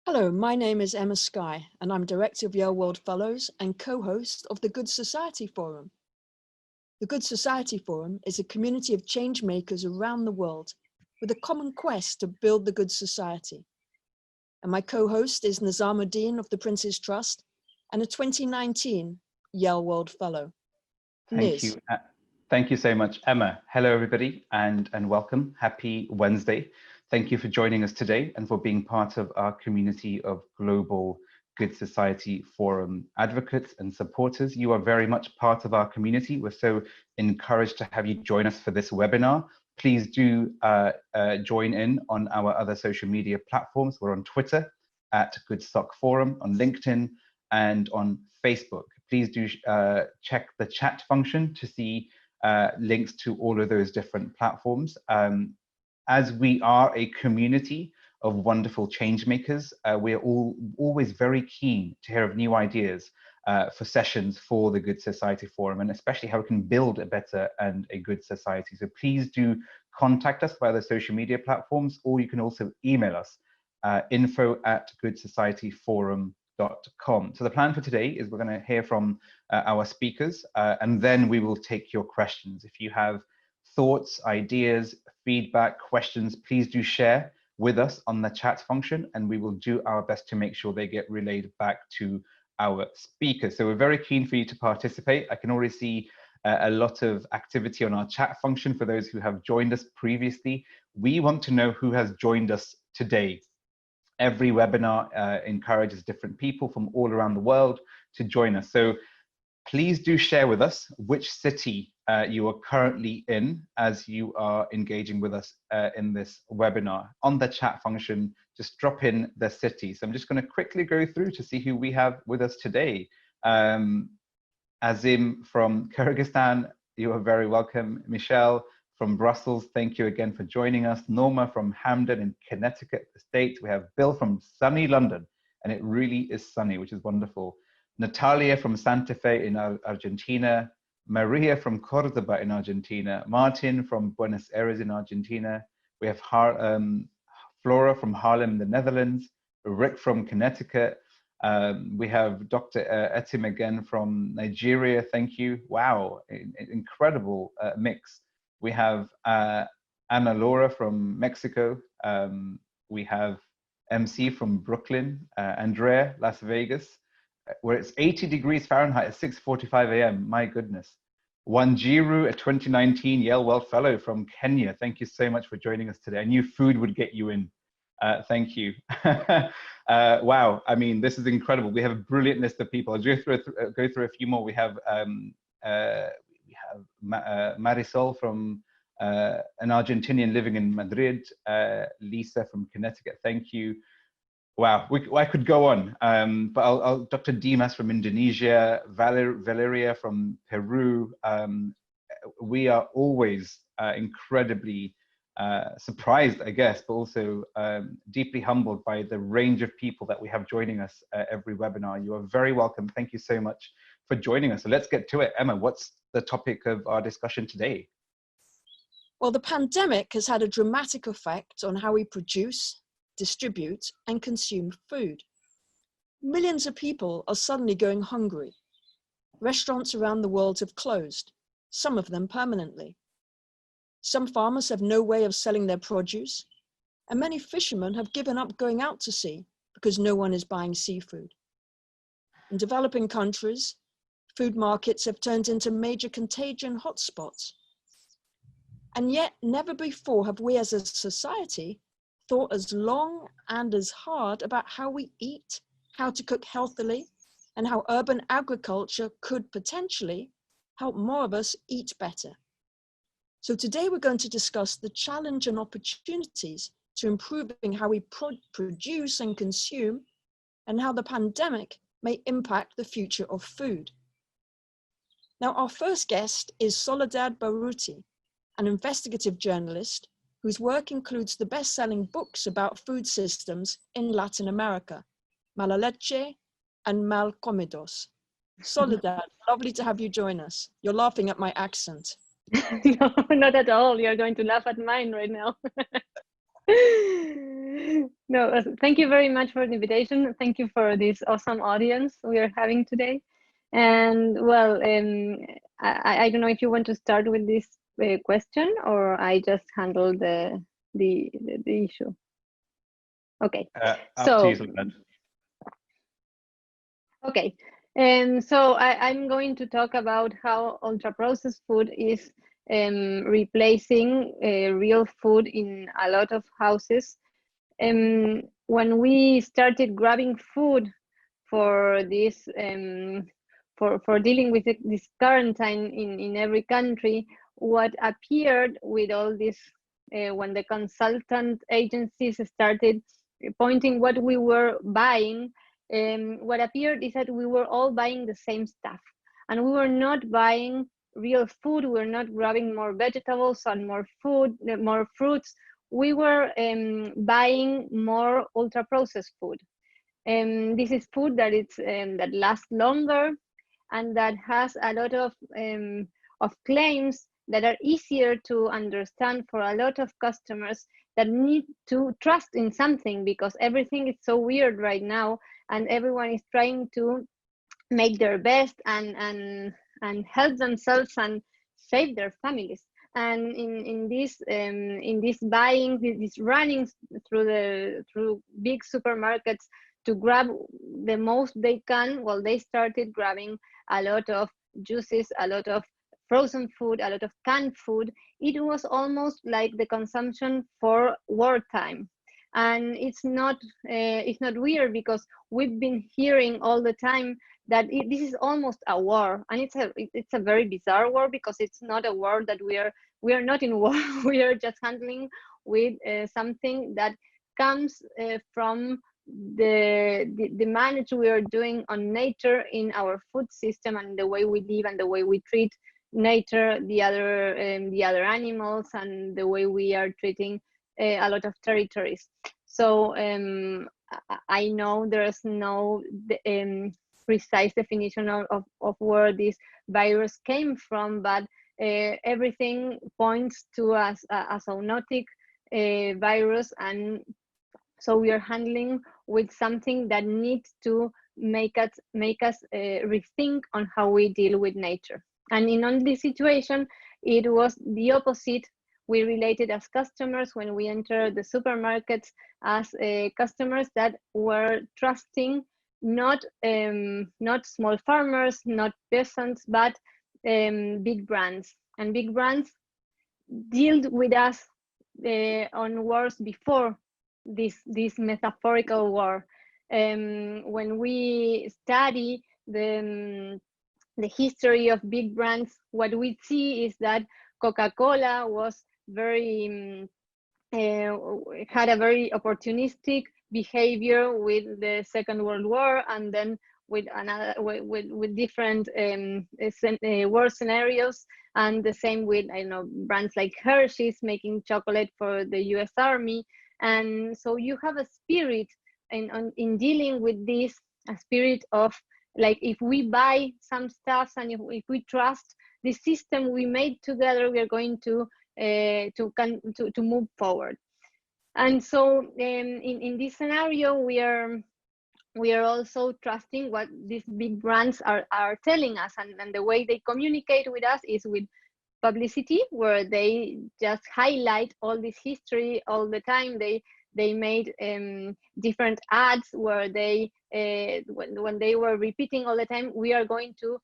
Hello, my name is Emma Skye, and I'm Director of Yale World Fellows and co-host of the Good Society Forum. The Good Society Forum is a community of change makers around the world with a common quest to build the good society. And my co-host is Nizamuddin of the Prince's Trust and a 2019 Yale World Fellow. Thank you. Thank you so much, Emma. Hello, everybody, and welcome. Happy Wednesday. Thank you for joining us today and for being part of our community of global Good Society Forum advocates and supporters. You are very much part of our community. We're so encouraged to have you join us for this webinar. Please do join in on our other social media platforms. We're on Twitter at Good Soc Forum, on LinkedIn, and on Facebook. Please do check the chat function to see links to all of those different platforms. As we are a community of wonderful change makers, we're always very keen to hear of new ideas for sessions for the Good Society Forum, and especially how we can build a better and a good society. So please do contact us via the social media platforms, or you can also email us, info@goodsocietyforum.com. So the plan for today is we're going to hear from our speakers, and then we will take your questions. If you have thoughts, ideas, feedback, questions, please do share with us on the chat function, and we will do our best to make sure they get relayed back to our speakers. So we're very keen for you to participate. I can already see a lot of activity on our chat function for those who have joined us previously. We want to know who has joined us today. Every webinar encourages different people from all around the world to join us. So please do share with us which city you are currently in as you are engaging with us in this webinar. On the chat function, just drop in the city. So I'm just going to quickly go through to see who we have with us today. Azim from Kyrgyzstan, you are very welcome. Michelle from Brussels, thank you again for joining us. Norma from Hamden in Connecticut, the States. We have Bill from sunny London, and it really is sunny, which is wonderful. Natalia from Santa Fe in Argentina. Maria from Cordoba in Argentina. Martin from Buenos Aires in Argentina. We have Flora from Haarlem in the Netherlands. Rick from Connecticut. We have Dr. Etim again from Nigeria, thank you. Wow, incredible mix. We have Ana Laura from Mexico. We have MC from Brooklyn, Andrea, Las Vegas, where it's 80 degrees Fahrenheit at 6:45 a.m. My goodness. Wanjiru, a 2019 Yale World Fellow from Kenya. Thank you so much for joining us today. I knew food would get you in. Thank you. Wow, I mean, this is incredible. We have a brilliant list of people. I'll go through a few more. We have Marisol from an Argentinian living in Madrid. Lisa from Connecticut. Thank you. Wow, I could go on, but Dr. Dimas from Indonesia, Valeria from Peru. We are always incredibly surprised, I guess, but also deeply humbled by the range of people that we have joining us every webinar. You are very welcome. Thank you so much for joining us. So let's get to it. Emma, what's the topic of our discussion today? Well, the pandemic has had a dramatic effect on how we produce, distribute, and consume food. Millions of people are suddenly going hungry. Restaurants around the world have closed, some of them permanently. Some farmers have no way of selling their produce, and many fishermen have given up going out to sea because no one is buying seafood. In developing countries, food markets have turned into major contagion hotspots. And yet, never before have we as a society thought as long and as hard about how we eat, how to cook healthily, and how urban agriculture could potentially help more of us eat better. So today we're going to discuss the challenge and opportunities to improving how we produce and consume, and how the pandemic may impact the future of food. Now, our first guest is Soledad Baruti, an investigative journalist whose work includes the best-selling books about food systems in Latin America, Mala Leche and Mal Comidos. Soledad, lovely to have you join us. You're laughing at my accent. No, not at all. You're going to laugh at mine right now. No, thank you very much for the invitation. Thank you for this awesome audience we are having today. And well, I don't know if you want to start with this question, or I just handle the issue. Okay. Up to you, Soledad. Okay. And so I'm going to talk about how ultra-processed food is replacing real food in a lot of houses. When we started grabbing food for this, for dealing with this quarantine in every country, what appeared with all this, when the consultant agencies started pointing what we were buying, what appeared is that we were all buying the same stuff, and we were not buying real food. We were not grabbing more vegetables and more food, more fruits. We were buying more ultra-processed food. This is food that that lasts longer and that has a lot of claims that are easier to understand for a lot of customers that need to trust in something, because everything is so weird right now, and everyone is trying to make their best and help themselves and save their families. And in this buying, this running through big supermarkets to grab the most they can, well, they started grabbing a lot of juices, a lot of frozen food, a lot of canned food. It was almost like the consumption for wartime. And it's not weird, because we've been hearing all the time that this is almost a war, and it's a very bizarre war, because it's not a war that we are not in war. We are just handling with something that comes from the manage we are doing on nature in our food system, and the way we live and the way we treat nature, the other animals, and the way we are treating a lot of territories. So I know there's no precise definition of where this virus came from, but everything points to a zoonotic virus, and so we are handling with something that needs to make us rethink on how we deal with nature. And in this situation, it was the opposite. We related as customers when we entered the supermarkets as customers that were trusting not small farmers, not peasants, but big brands. And big brands dealt with us on wars before this metaphorical war. When we study the history of big brands, what we see is that Coca-Cola was had a very opportunistic behavior with the Second World War, and then with different war scenarios, and the same with, I don't know, brands like Hershey's making chocolate for the US Army. And so you have a spirit in dealing with this, a spirit of, like, if we buy some stuff and if we trust the system we made together, we are going to move forward. And so in this scenario, we are also trusting what these big brands are telling us, and the way they communicate with us is with publicity, where they just highlight all this history all the time. They made different ads where they when they were repeating all the time, we are going to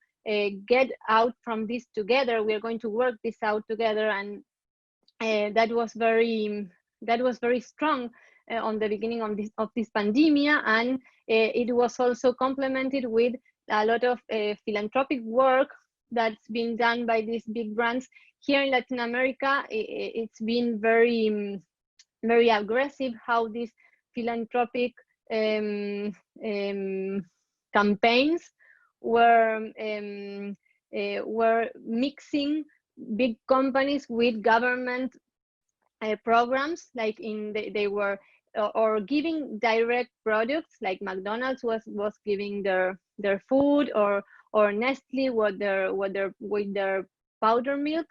get out from this together, we are going to work this out together. And that was very strong on the beginning of this pandemic, and it was also complemented with a lot of philanthropic work that's been done by these big brands. Here in Latin America, it's been very aggressive how these philanthropic campaigns were mixing big companies with government programs, like they were or giving direct products, like McDonald's was giving their food, or Nestle with their powder milk,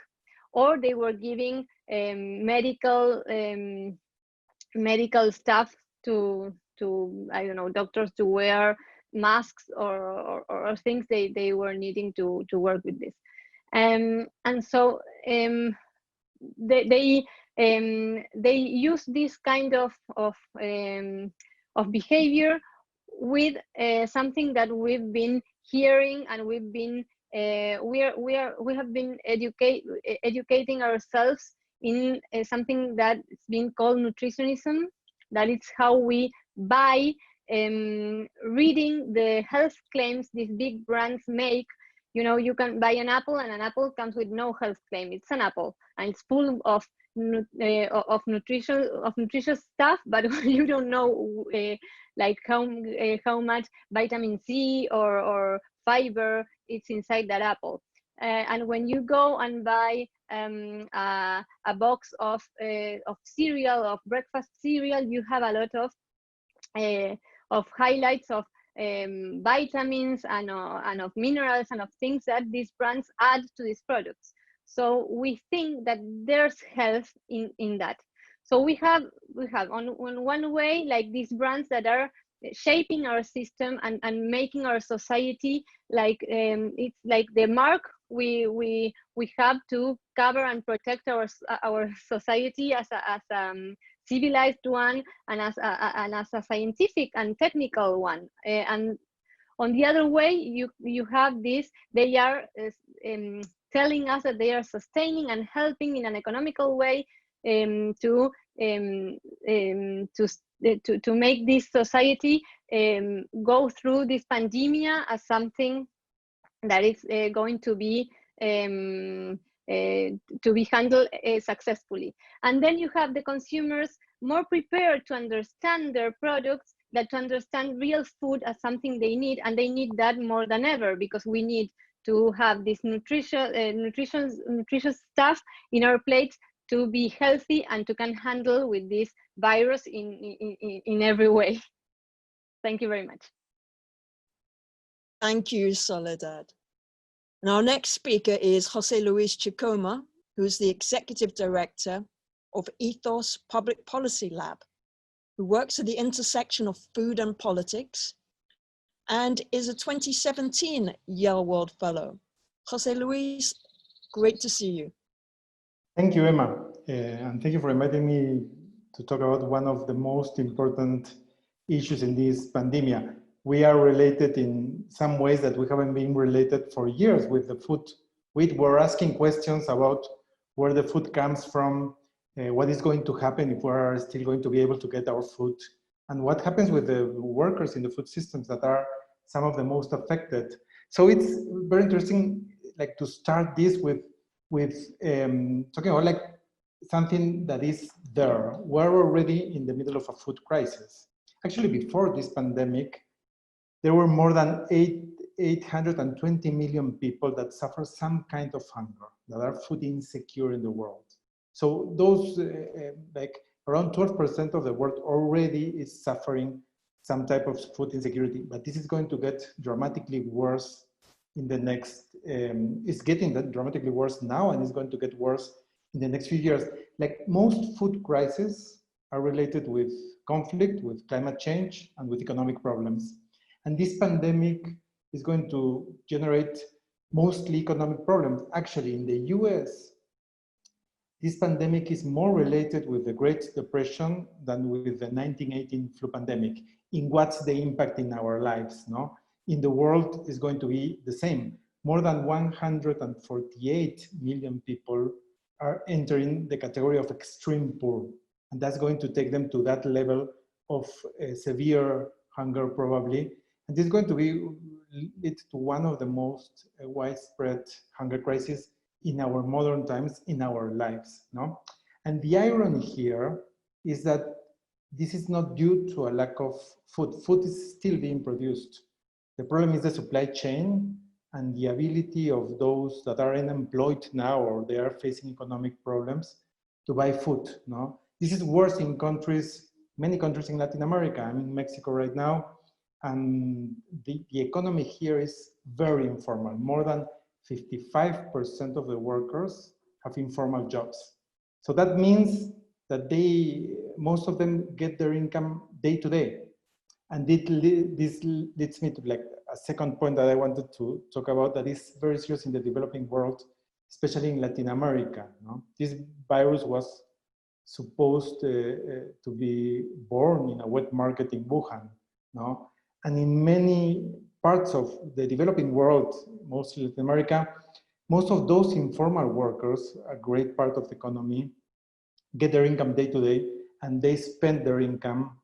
or they were giving medical medical staff to I don't know, doctors to wear masks or things they were needing to work with this. And so they use this kind of behavior with something that we've been hearing, and we've been we have been educating ourselves in something that's been called nutritionism. That is how we buy, reading the health claims these big brands make. You know, you can buy an apple, and an apple comes with no health claim. It's an apple, and it's full of nutritious stuff, but you don't know like how much vitamin C or fiber it's inside that apple. And when you go and buy a box of cereal, of breakfast cereal, you have a lot of highlights of vitamins and of minerals and of things that these brands add to these products. So we think that there's health in that. So we have on one way, like these brands that are shaping our system and making our society like it's like the mark we have to cover and protect our society as a civilized one, and as a scientific and technical one. And on the other way, you have this, they are telling us that they are sustaining and helping in an economical way to make this society go through this pandemic as something that is going to be handled successfully. And then you have the consumers more prepared to understand their products, that to understand real food as something they need, and they need that more than ever, because we need to have this nutritious stuff in our plates to be healthy and to can handle with this virus in every way. Thank you very much. Thank you, Soledad. And our next speaker is Jose Luis Chicoma, who is the Executive Director of Ethos Public Policy Lab, who works at the intersection of food and politics, and is a 2017 Yale World Fellow. Jose Luis, great to see you. Thank you, Emma, and thank you for inviting me to talk about one of the most important issues in this pandemic. We are related in some ways that we haven't been related for years with the food. We were asking questions about where the food comes from, what is going to happen if we are still going to be able to get our food, and what happens with the workers in the food systems that are some of the most affected. So it's very interesting, like, to start this with talking about like something that is there. We're already in the middle of a food crisis. Actually, before this pandemic, there were more than 820 million people that suffer some kind of hunger, that are food insecure in the world. So those, like around 12% of the world already is suffering some type of food insecurity, but this is going to get dramatically worse in the next, it's getting dramatically worse now, and it's going to get worse in the next few years. Like most food crises are related with conflict, with climate change, and with economic problems. And this pandemic is going to generate mostly economic problems. Actually, in the US, this pandemic is more related with the Great Depression than with the 1918 flu pandemic. In what's the impact in our lives, no? In the world is going to be the same. More than 148 million people are entering the category of extreme poor. And that's going to take them to that level of severe hunger probably. And this is going to lead to one of the most widespread hunger crises in our modern times, in our lives, no? And the irony here is that this is not due to a lack of food. Food is still being produced. The problem is the supply chain and the ability of those that are unemployed now, or they are facing economic problems, to buy food, no? This is worse in countries, many countries in Latin America. I'm in Mexico right now, and the economy here is very informal. More than 55% of the workers have informal jobs. So that means that most of them get their income day to day. And this leads me to like a second point that I wanted to talk about that is very serious in the developing world, especially in Latin America. No? This virus was supposed to be born in a wet market in Wuhan. No? And in many parts of the developing world, mostly Latin America, most of those informal workers, a great part of the economy, get their income day to day, and they spend their income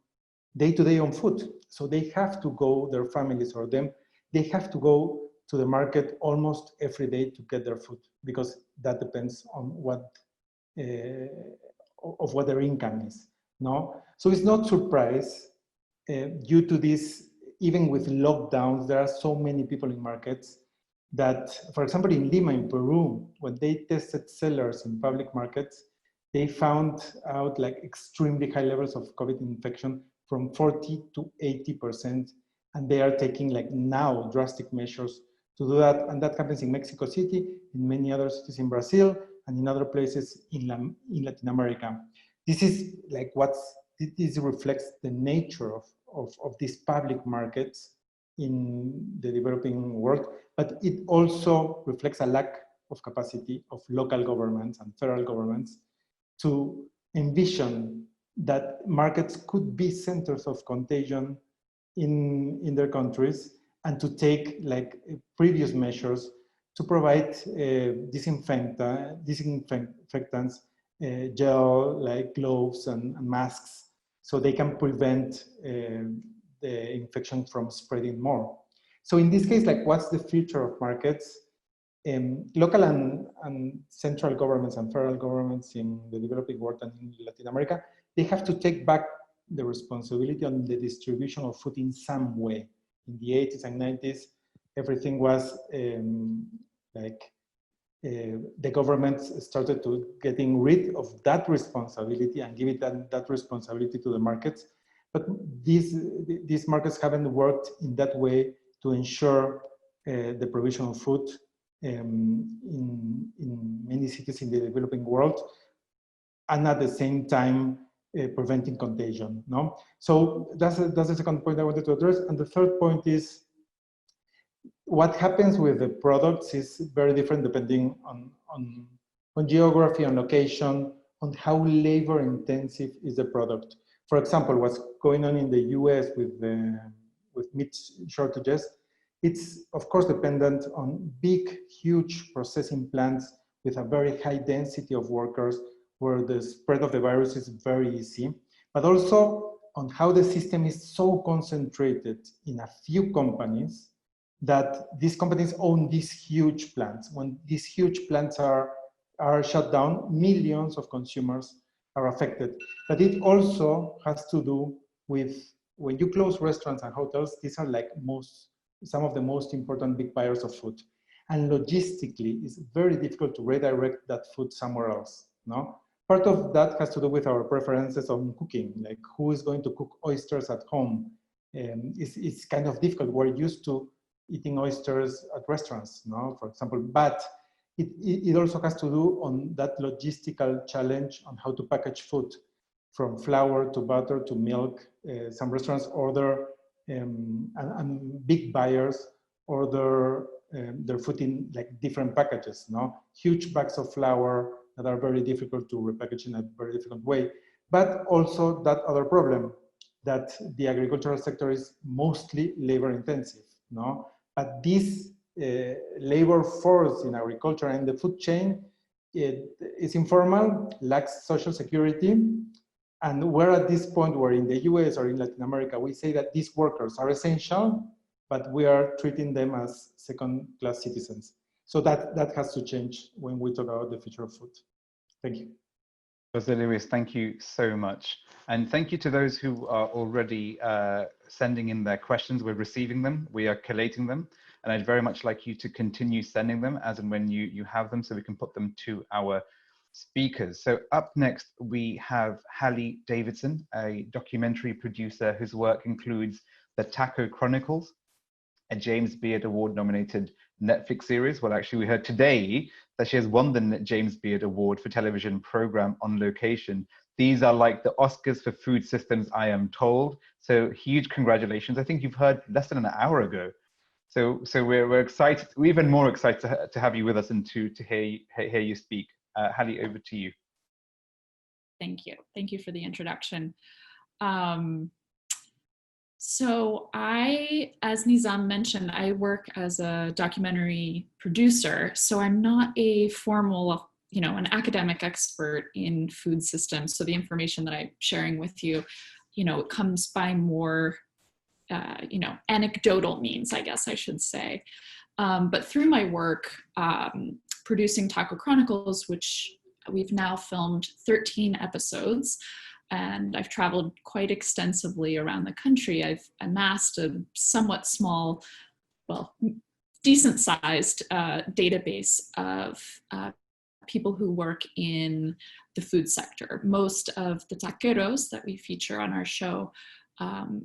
day to day on food. So they have to go, their families or them, they have to go to the market almost every day to get their food, because that depends on what their income is. No, so it's not surprise due to this. Even with lockdowns, there are so many people in markets that, for example, in Lima, in Peru, when they tested sellers in public markets, they found out like extremely high levels of COVID infection, from 40 to 80%. And they are taking like now drastic measures to do that. And that happens in Mexico City, in many other cities in Brazil, and in other places in Latin America. This is like this reflects the nature of these public markets in the developing world, but it also reflects a lack of capacity of local governments and federal governments to envision that markets could be centers of contagion in their countries, and to take like previous measures to provide disinfectants, gel, like gloves and masks, so they can prevent the infection from spreading more. So in this case, like, what's the future of markets? Local and central governments and federal governments in the developing world and in Latin America, they have to take back the responsibility on the distribution of food in some way. In the 80s and 90s, everything was the government started to getting rid of that responsibility and give it that responsibility to the markets. But these markets haven't worked in that way to ensure the provision of food in many cities in the developing world, and at the same time preventing contagion. No, so that's the second point I wanted to address. And the third point is, what happens with the products is very different depending on geography, on location, on how labor intensive is the product. For example, what's going on in the US with meat shortages, it's of course dependent on big, huge processing plants with a very high density of workers, where the spread of the virus is very easy, but also on how the system is so concentrated in a few companies that these companies own these huge plants. When these huge plants are shut down, millions of consumers are affected. But it also has to do with, when you close restaurants and hotels, these are like some of the most important big buyers of food. And logistically, it's very difficult to redirect that food somewhere else. No? Part of that has to do with our preferences on cooking, like who is going to cook oysters at home. It's kind of difficult. We're used to eating oysters at restaurants, no? For example, but it also has to do on that logistical challenge on how to package food, from flour to butter to milk. Some restaurants order, and big buyers order their food in like different packages, no? Huge bags of flour that are very difficult to repackage in a very difficult way. But also that other problem, that the agricultural sector is mostly labor intensive, no? But this labor force in agriculture and the food chain, it is informal, lacks social security. And we're at this point where in the US or in Latin America, we say that these workers are essential, but we are treating them as second-class citizens. So that has to change when we talk about the future of food. Thank you. Jose Luis, thank you so much. And thank you to those who are already sending in their questions. We're receiving them, we are collating them. And I'd very much like you to continue sending them as and when you have them, so we can put them to our speakers. So up next, we have Hallie Davidson, a documentary producer whose work includes The Taco Chronicles, a James Beard Award nominated Netflix series. Well, actually, we heard today that she has won the James Beard Award for television program On Location These are like the Oscars for food systems, I am told. So huge congratulations. I think you've heard less than an hour ago. So we're excited, we're even more excited to have you with us and to hear you speak. Hallie, over to you. Thank you. Thank you for the introduction. So I, as Nizam mentioned, I work as a documentary producer. So I'm not a formal, an academic expert in food systems. So the information that I'm sharing with you, it comes by more anecdotal means, I guess I should say. But through my work producing Taco Chronicles, which we've now filmed 13 episodes, and I've traveled quite extensively around the country. I've amassed a somewhat small, decent sized database of people who work in the food sector. Most of the taqueros that we feature on our show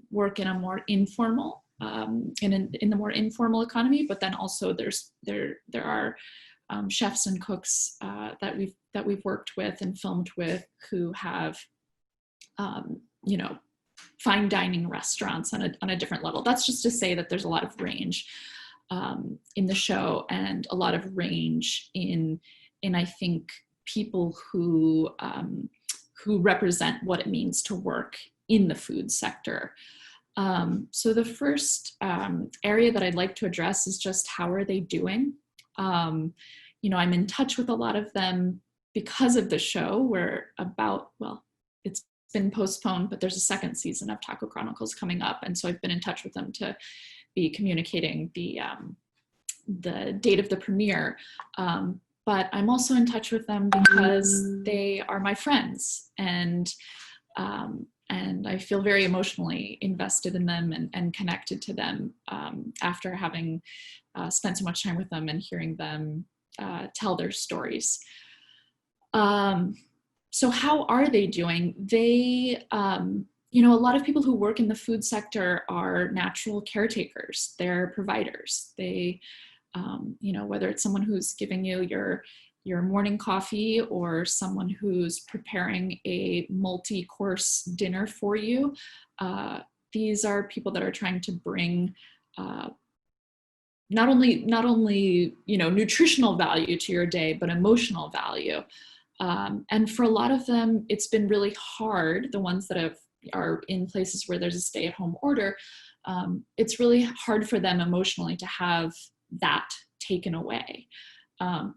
work in a more informal, in the more informal economy, but then also there are chefs and cooks that we've worked with and filmed with who have fine dining restaurants on a different level. That's just to say that there's a lot of range in the show, and a lot of range in I think people who represent what it means to work in the food sector. So the first area that I'd like to address is just how are they doing? I'm in touch with a lot of them because of the show. We're it's been postponed, but there's a second season of Taco Chronicles coming up. And so I've been in touch with them to be communicating the date of the premiere. But I'm also in touch with them because they are my friends, and I feel very emotionally invested in them and connected to them after having spent so much time with them and hearing them tell their stories. So how are they doing? They, a lot of people who work in the food sector are natural caretakers. They're providers. They, whether it's someone who's giving you your morning coffee or someone who's preparing a multi-course dinner for you, these are people that are trying to bring not only nutritional value to your day, but emotional value. And for a lot of them, it's been really hard. The ones that are in places where there's a stay-at-home order, it's really hard for them emotionally to have that taken away.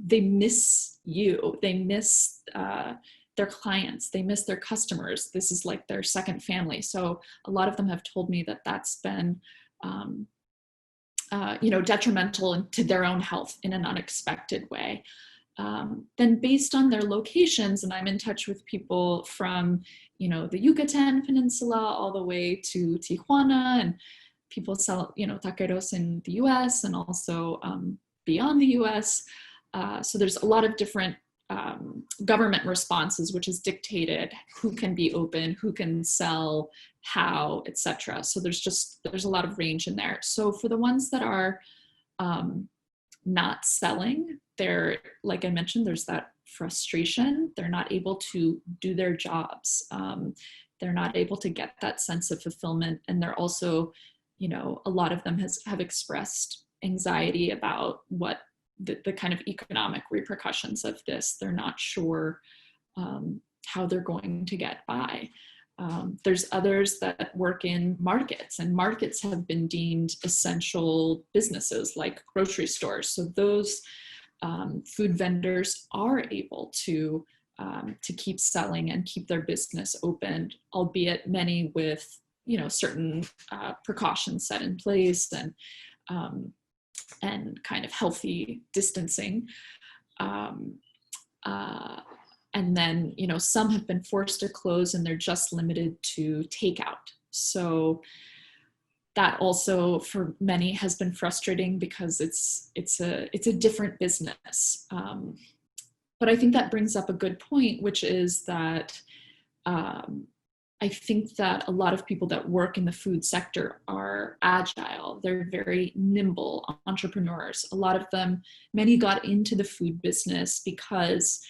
They miss you. They miss their clients. They miss their customers. This is like their second family. So a lot of them have told me that that's been, detrimental to their own health in an unexpected way. Then based on their locations, and I'm in touch with people from, the Yucatan Peninsula all the way to Tijuana, and people sell, taqueros in the US and also beyond the US. So there's a lot of different government responses, which has dictated who can be open, who can sell, how, etc. So there's a lot of range in there. So for the ones that are not selling, they're, like I mentioned, there's that frustration. They're not able to do their jobs. They're not able to get that sense of fulfillment. And they're also, a lot of them have expressed anxiety about what the kind of economic repercussions of this. They're not sure how they're going to get by. There's others that work in markets, and markets have been deemed essential businesses like grocery stores. So those food vendors are able to keep selling and keep their business open, albeit many with certain precautions set in place and kind of healthy distancing. And then, some have been forced to close and they're just limited to takeout. So that also for many has been frustrating because it's a different business. But I think that brings up a good point, which is that I think that a lot of people that work in the food sector are agile. They're very nimble entrepreneurs. A lot of them, many got into the food business because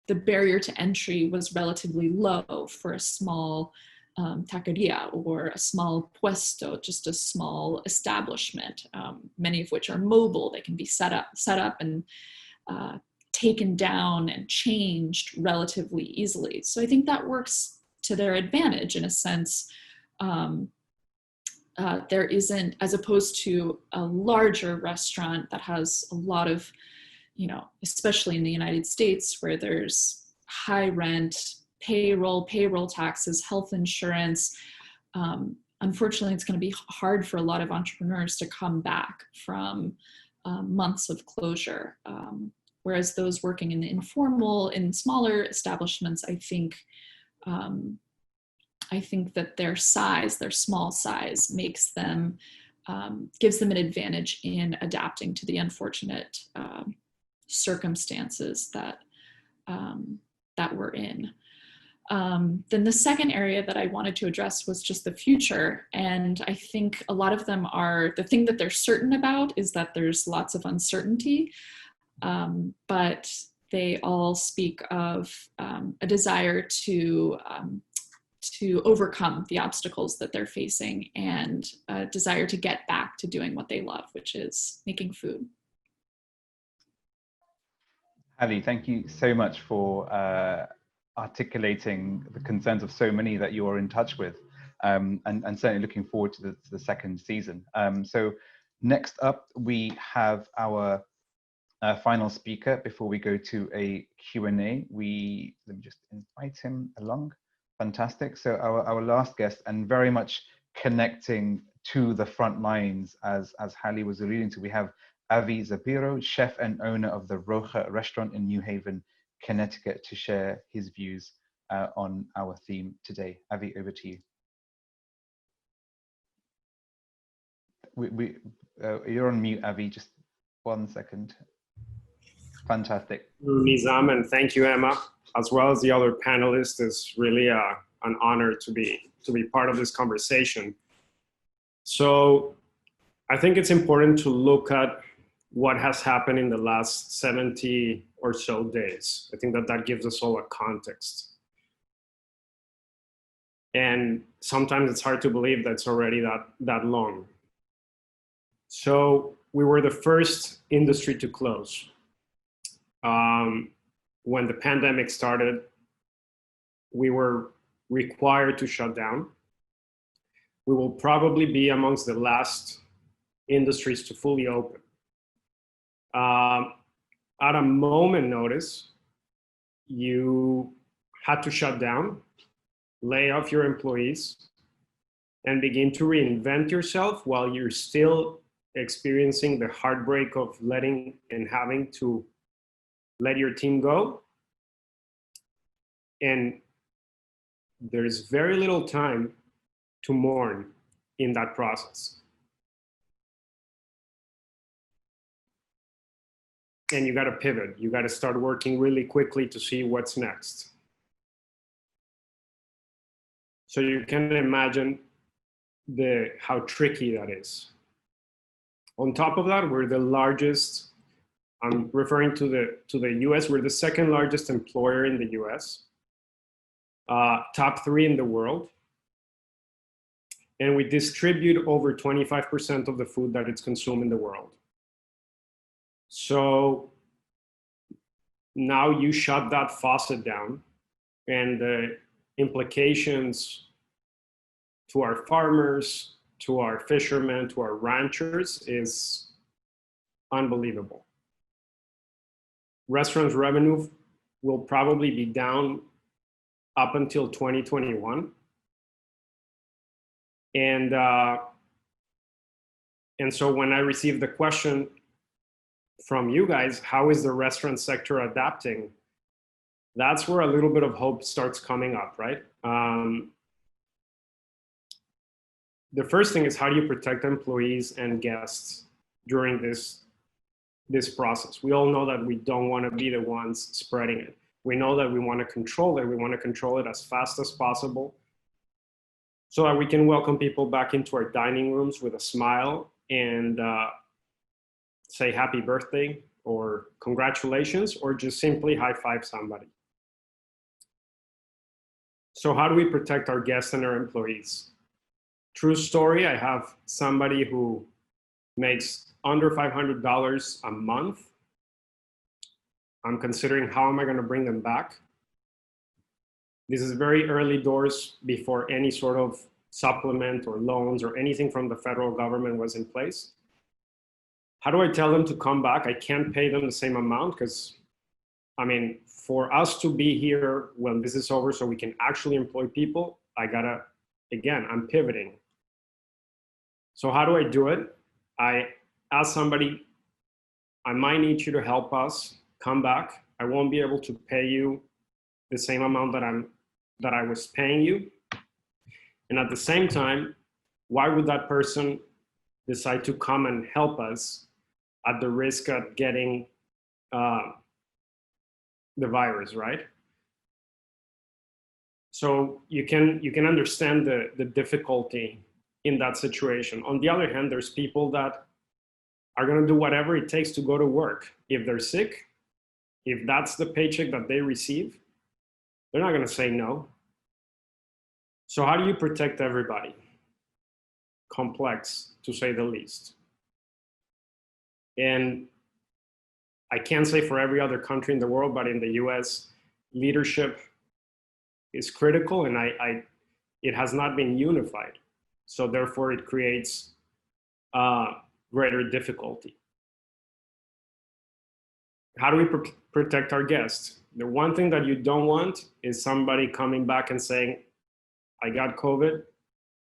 the barrier to entry was relatively low for a small taqueria or a small puesto, just a small establishment, many of which are mobile. They can be set up and taken down and changed relatively easily. So I think that works to their advantage in a sense. There isn't, as opposed to a larger restaurant that has a lot of, especially in the United States, where there's high rent, payroll taxes, health insurance. Unfortunately, it's going to be hard for a lot of entrepreneurs to come back from months of closure. Whereas those working in the informal, in smaller establishments, I think that their small size makes them, gives them an advantage in adapting to the unfortunate circumstances that we're in. Then the second area that I wanted to address was just the future. And I think a lot of them are, the thing that they're certain about is that there's lots of uncertainty, but they all speak of a desire to overcome the obstacles that they're facing and a desire to get back to doing what they love, which is making food. Hallie, thank you so much for articulating the concerns of so many that you are in touch with, and certainly looking forward to the second season. So next up, we have our final speaker before we go to a Q&A. Let me just invite him along. Fantastic. So our last guest, and very much connecting to the front lines, as Hallie was alluding to, we have Avi Zabiro, chef and owner of the Roja restaurant in New Haven, Connecticut, to share his views on our theme today. Avi, over to you. You're on mute, Avi, just 1 second. Fantastic. Nizam, and thank you, Emma, as well as the other panelists. It's really an honor to be part of this conversation. So I think it's important to look at what has happened in the last 70 or so days. I think that gives us all a context. And sometimes it's hard to believe that it's already that long. So we were the first industry to close. When the pandemic started, we were required to shut down. We will probably be amongst the last industries to fully open. At a moment notice, you had to shut down, lay off your employees, and begin to reinvent yourself while you're still experiencing the heartbreak of letting and having to let your team go. And there's very little time to mourn in that process. And you got to pivot. You got to start working really quickly to see what's next. So you can imagine how tricky that is. On top of that, we're the largest, I'm referring to the US, we're the second largest employer in the US, top 3 in the world. And we distribute over 25% of the food that is consumed in the world. So now you shut that faucet down, and the implications to our farmers, to our fishermen, to our ranchers is unbelievable. Restaurants' revenue will probably be down up until 2021. And so when I received the question from you guys, how is the restaurant sector adapting? That's where a little bit of hope starts coming up, right? The first thing is, how do you protect employees and guests during this process? We all know that we don't want to be the ones spreading it. We know that we want to control it. We want to control it as fast as possible so that we can welcome people back into our dining rooms with a smile and say happy birthday or congratulations, or just simply high five somebody. So how do we protect our guests and our employees? True story, I have somebody who makes under $500 a month. I'm considering how am I going to bring them back. This is very early doors before any sort of supplement or loans or anything from the federal government was in place. How do I tell them to come back? I can't pay them the same amount because, I mean, for us to be here when this is over so we can actually employ people, I gotta, again, I'm pivoting. So how do I do it? I ask somebody, I might need you to help us come back. I won't be able to pay you the same amount that I was paying you. And at the same time, why would that person decide to come and help us at the risk of getting the virus, right? So you can understand the difficulty in that situation. On the other hand, there's people that are going to do whatever it takes to go to work. If they're sick, if that's the paycheck that they receive, they're not going to say no. So how do you protect everybody? Complex, to say the least. And I can't say for every other country in the world, but in the US, leadership is critical, and it has not been unified. So therefore it creates greater difficulty. How do we protect our guests? The one thing that you don't want is somebody coming back and saying, I got COVID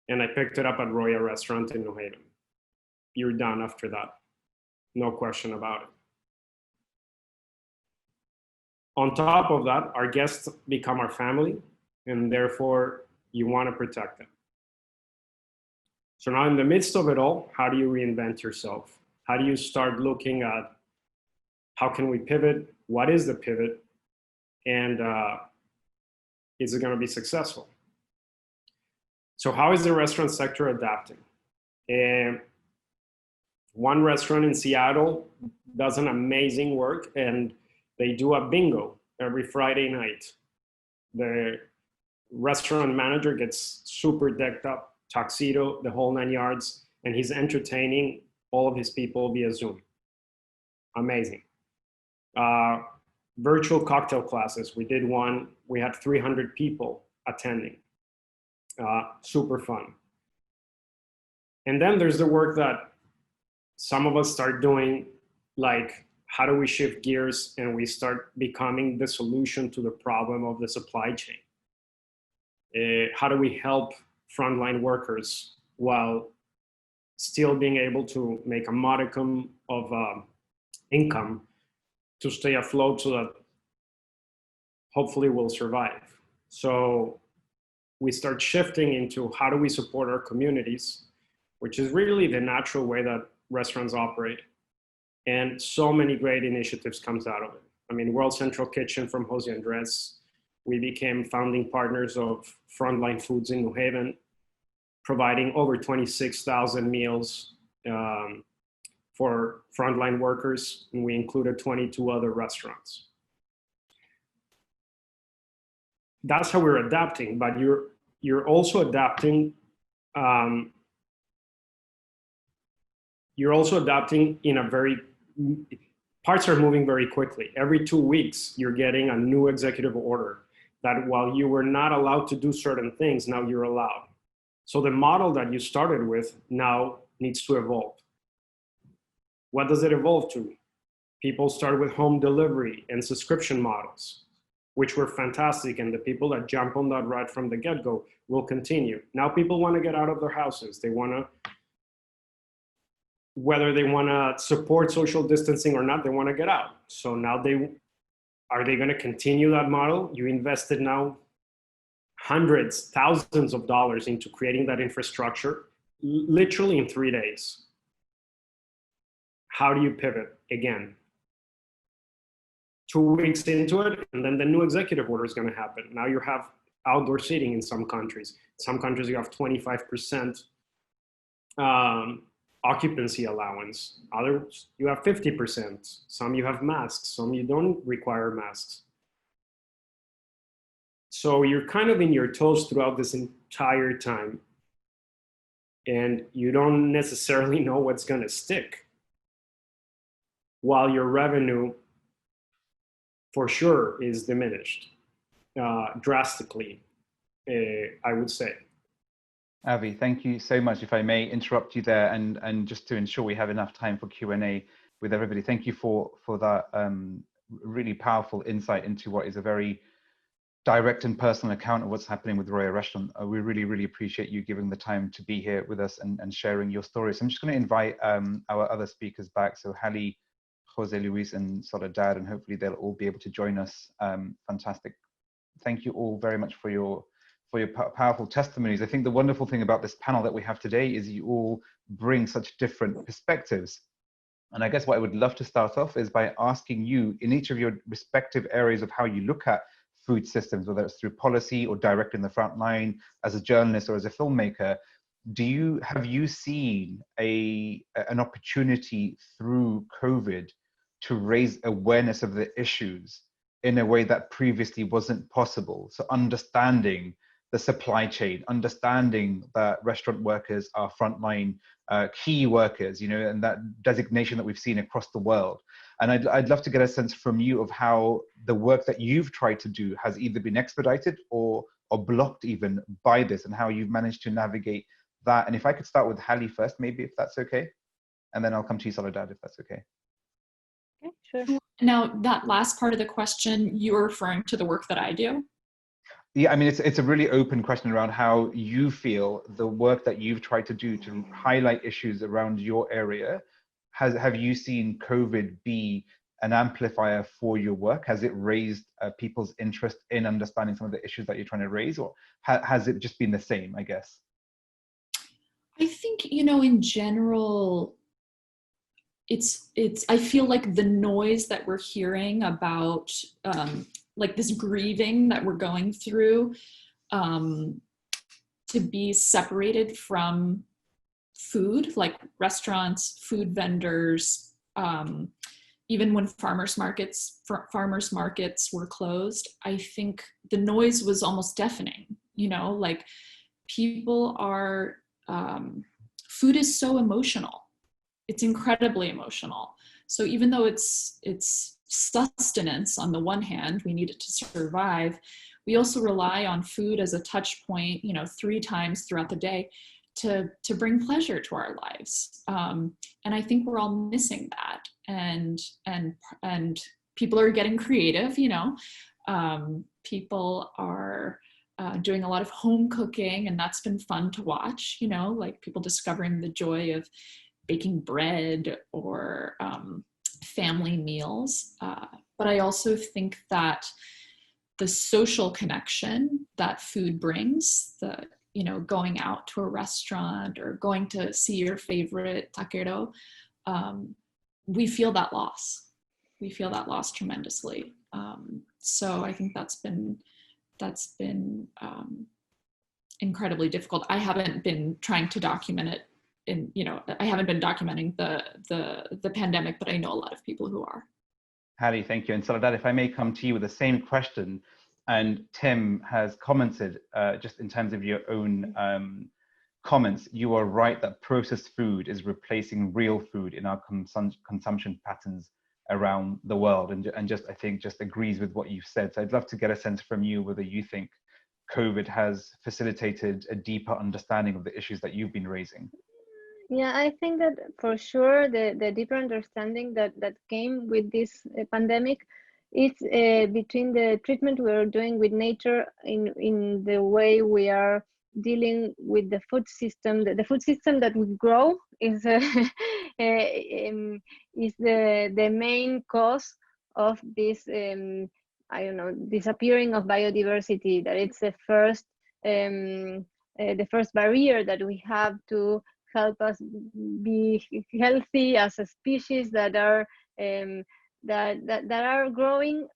and I picked it up at Roya Restaurant in New Haven. You're done after that. No question about it. On top of that, our guests become our family, and therefore you want to protect them. So now in the midst of it all, how do you reinvent yourself? How do you start looking at how can we pivot? What is the pivot? And is it going to be successful? So how is the restaurant sector adapting? And one restaurant in Seattle does an amazing work, and they do a bingo every Friday night. The restaurant manager gets super decked up, tuxedo, the whole 9 yards, and he's entertaining all of his people via Zoom. Amazing. Virtual cocktail classes. We did one, we had 300 people attending. Super fun. And then there's the work that some of us start doing, like how do we shift gears and we start becoming the solution to the problem of the supply chain? How do we help frontline workers while still being able to make a modicum of income to stay afloat so that hopefully we'll survive? So we start shifting into how do we support our communities, which is really the natural way that restaurants operate. And so many great initiatives comes out of it. I mean, World Central Kitchen from Jose Andres. We became founding partners of Frontline Foods in New Haven, providing over 26,000 meals for frontline workers. And we included 22 other restaurants. That's how we're adapting, but you're also adapting. You're also adapting in a very, parts are moving very quickly. Every 2 weeks, you're getting a new executive order that while you were not allowed to do certain things, now you're allowed. So the model that you started with now needs to evolve. What does it evolve to? People start with home delivery and subscription models, which were fantastic. And the people that jump on that ride from the get-go will continue. Now people want to get out of their houses. They want to, whether they want to support social distancing or not, they want to get out. So now are they going to continue that model? You invested now hundreds, thousands of dollars into creating that infrastructure, literally in 3 days. How do you pivot again? 2 weeks into it, and then the new executive order is going to happen. Now you have outdoor seating in some countries. Some countries you have 25% occupancy allowance. Others, you have 50%. Some you have masks. Some you don't require masks. So you're kind of in your toes throughout this entire time, and you don't necessarily know what's going to stick, while your revenue for sure is diminished drastically, I would say. Avi, thank you so much. If I may interrupt you there, and just to ensure we have enough time for Q&A with everybody, thank you for that really powerful insight into what is a very direct and personal account of what's happening with Roya Restaurant. We really, really appreciate you giving the time to be here with us and sharing your story. So I'm just going to invite our other speakers back. So Hallie, Jose Luis, and Soledad, and hopefully they'll all be able to join us. Fantastic. Thank you all very much for your powerful testimonies. I think the wonderful thing about this panel that we have today is you all bring such different perspectives. And I guess what I would love to start off is by asking you, in each of your respective areas of how you look at food systems, whether it's through policy or direct in the front line, as a journalist or as a filmmaker, have you seen an opportunity through COVID to raise awareness of the issues in a way that previously wasn't possible? So understanding the supply chain, understanding that restaurant workers are frontline key workers, you know, and that designation that we've seen across the world. And I'd love to get a sense from you of how the work that you've tried to do has either been expedited or blocked even by this, and how you've managed to navigate that. And if I could start with Hallie first, maybe, if that's okay, and then I'll come to you, Soledad, if that's okay. Okay, sure. Now, that last part of the question, you're referring to the work that I do? Yeah, I mean, it's a really open question around how you feel the work that you've tried to do to highlight issues around your area. Have you seen COVID be an amplifier for your work? Has it raised people's interest in understanding some of the issues that you're trying to raise, or has it just been the same, I guess? I think, you know, in general, I feel like the noise that we're hearing about like this grieving that we're going through, to be separated from food, like restaurants, food vendors, even when farmers markets were closed, I think the noise was almost deafening. You know, like people are, food is so emotional. It's incredibly emotional. So even though it's sustenance on the one hand, we need it to survive, we also rely on food as a touch point, you know, 3 times throughout the day to bring pleasure to our lives. And I think we're all missing that. And people are getting creative, you know. People are doing a lot of home cooking, and that's been fun to watch, you know, like people discovering the joy of baking bread or family meals. But I also think that the social connection that food brings, you know, going out to a restaurant or going to see your favorite taquero, we feel that loss. We feel that loss tremendously. So I think that's been incredibly difficult. I haven't been trying to document it. You know, I haven't been documenting the pandemic, but I know a lot of people who are. Hallie, thank you. And Soledad, if I may come to you with the same question, and Tim has commented just in terms of your own comments, you are right that processed food is replacing real food in our consumption patterns around the world, and just I think just agrees with what you've said. So I'd love to get a sense from you whether you think COVID has facilitated a deeper understanding of the issues that you've been raising. Yeah, I think that for sure the deeper understanding that came with this pandemic, it's between the treatment we are doing with nature in the way we are dealing with the food system. The food system that we grow is is the main cause of this I don't know, disappearing of biodiversity. That it's the first barrier that we have to help us be healthy as a species that are that are growing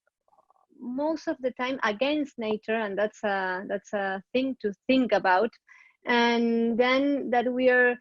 most of the time against nature, and that's a thing to think about. And then that we are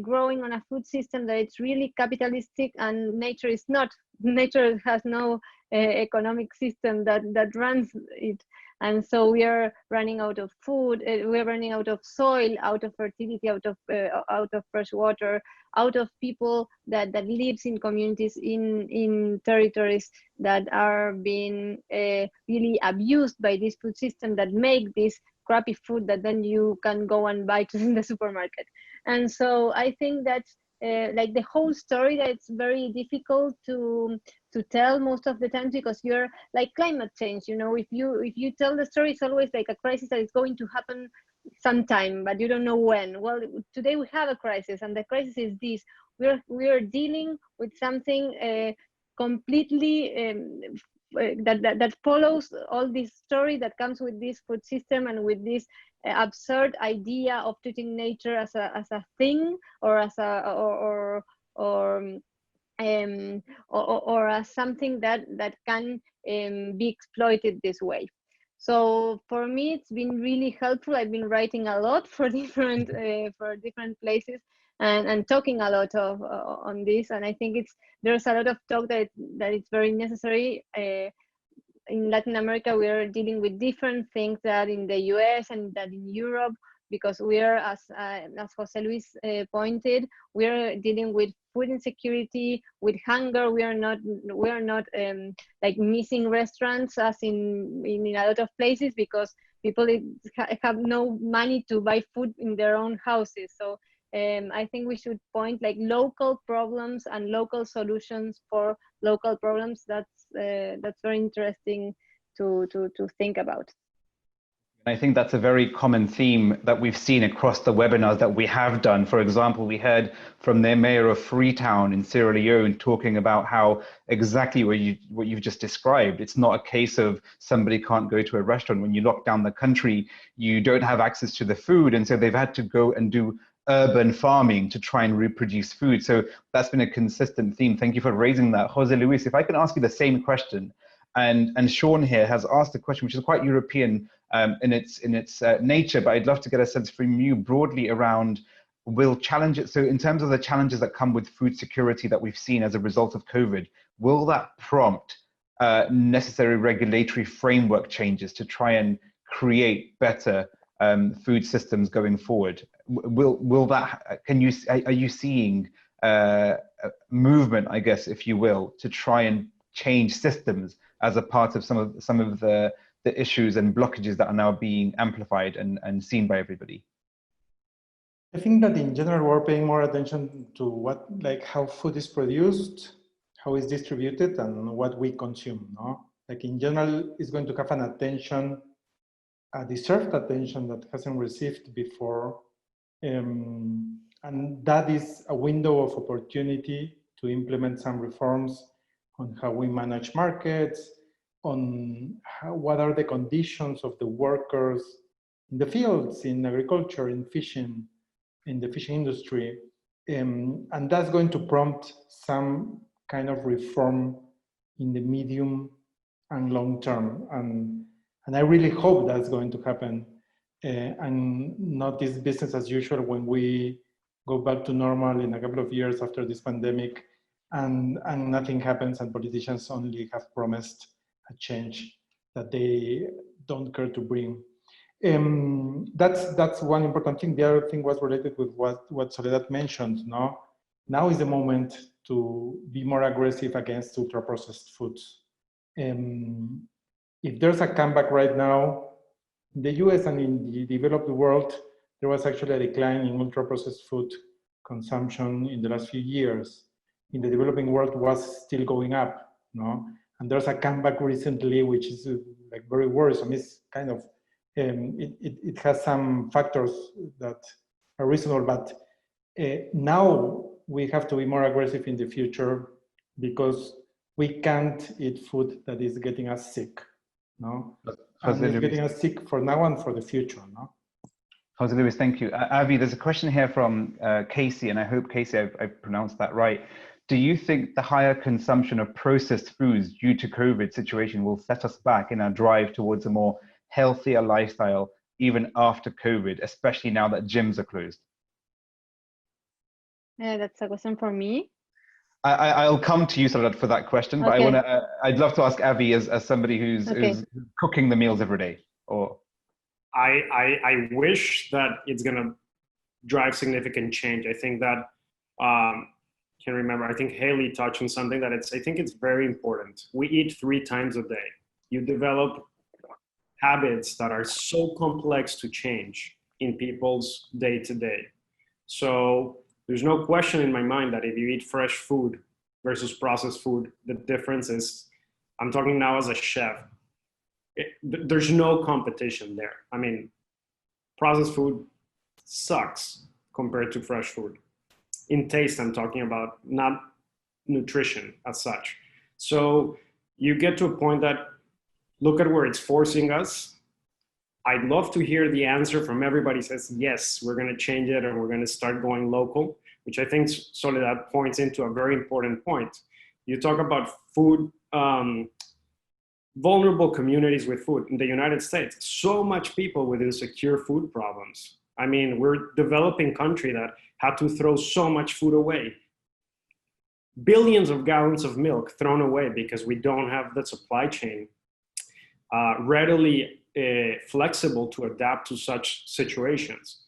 growing on a food system that it's really capitalistic, and nature is not. Nature has no economic system that runs it, And so we are running out of food, we're running out of soil, out of fertility, out of fresh water, out of people that lives in communities in territories that are being really abused by this food system that make this crappy food that then you can go and buy in the supermarket. And so I think that like the whole story, that it's very difficult to tell most of the times, because you're like climate change, you know, if you tell the story, it's always like a crisis that is going to happen sometime, but you don't know when. Well, today we have a crisis, and the crisis is this: we're dealing with something completely that follows all this story that comes with this food system and with this absurd idea of treating nature as a thing, or as or as something that can be exploited this way. So for me, it's been really helpful. I've been writing a lot for different places and talking a lot on this. And I think there's a lot of talk that it's very necessary. In Latin America, we are dealing with different things that in the US and that in Europe, because we are, as Jose Luis pointed, we are dealing with food insecurity, with hunger. We are not like missing restaurants as in a lot of places, because people have no money to buy food in their own houses. So I think we should point like local problems and local solutions for local problems. That's very interesting to think about. I think that's a very common theme that we've seen across the webinars that we have done. For example, we heard from the mayor of Freetown in Sierra Leone talking about how exactly what you've just described. It's not a case of somebody can't go to a restaurant. When you lock down the country, you don't have access to the food. And so they've had to go and do urban farming to try and reproduce food. So that's been a consistent theme. Thank you for raising that. Jose Luis, if I can ask you the same question. And Sean here has asked a question which is quite European in its nature, but I'd love to get a sense from you broadly around will challenges. So in terms of the challenges that come with food security that we've seen as a result of COVID, will that prompt necessary regulatory framework changes to try and create better food systems going forward? Will that? Are you seeing movement, I guess, if you will, to try and change systems as a part of some of the issues and blockages that are now being amplified and seen by everybody? I think that in general, we're paying more attention to how food is produced, how it's distributed, and what we consume. No, like in general, it's going to have an attention, a deserved attention that hasn't received before, and that is a window of opportunity to implement some reforms on how we manage markets, on what are the conditions of the workers in the fields, in agriculture, in fishing, in the fishing industry. And that's going to prompt some kind of reform in the medium and long term. And I really hope that's going to happen and not this business as usual when we go back to normal in a couple of years after this pandemic and nothing happens and politicians only have promised a change that they don't care to bring. That's one important thing. The other thing was related with what Soledad mentioned. No? Now is the moment to be more aggressive against ultra-processed foods. If there's a comeback right now, in the US and in the developed world, there was actually a decline in ultra-processed food consumption in the last few years. In the developing world, was still going up. No? And there's a comeback recently, which is like very worrisome. It's kind of, it has some factors that are reasonable, but now we have to be more aggressive in the future because we can't eat food that is getting us sick, no? And it's getting us sick for now and for the future, no? Jose Luis, thank you. Avi, there's a question here from Casey, and I hope, Casey, I've pronounced that right. Do you think the higher consumption of processed foods due to COVID situation will set us back in our drive towards a more healthier lifestyle even after COVID, especially now that gyms are closed? That's a question for me. I'll come to you, Soledad, for that question, but okay. I'd love to ask Avi as somebody who's cooking the meals every day. Or I wish that it's going to drive significant change. I think that, can't remember, I think Hallie touched on something that I think it's very important. We eat 3 times a day. You develop habits that are so complex to change in people's day to day. So there's no question in my mind that if you eat fresh food versus processed food, the difference is, I'm talking now as a chef, there's no competition there. I mean, processed food sucks compared to fresh food. In taste, I'm talking about, not nutrition as such. So you get to a point that, look at where it's forcing us. I'd love to hear the answer from everybody says, yes, we're going to change it and we're going to start going local, which I think Soledad points into a very important point. You talk about food, vulnerable communities with food. In the United States, so much people with insecure food problems. I mean, we're a developing country that had to throw so much food away. Billions of gallons of milk thrown away because we don't have the supply chain readily flexible to adapt to such situations.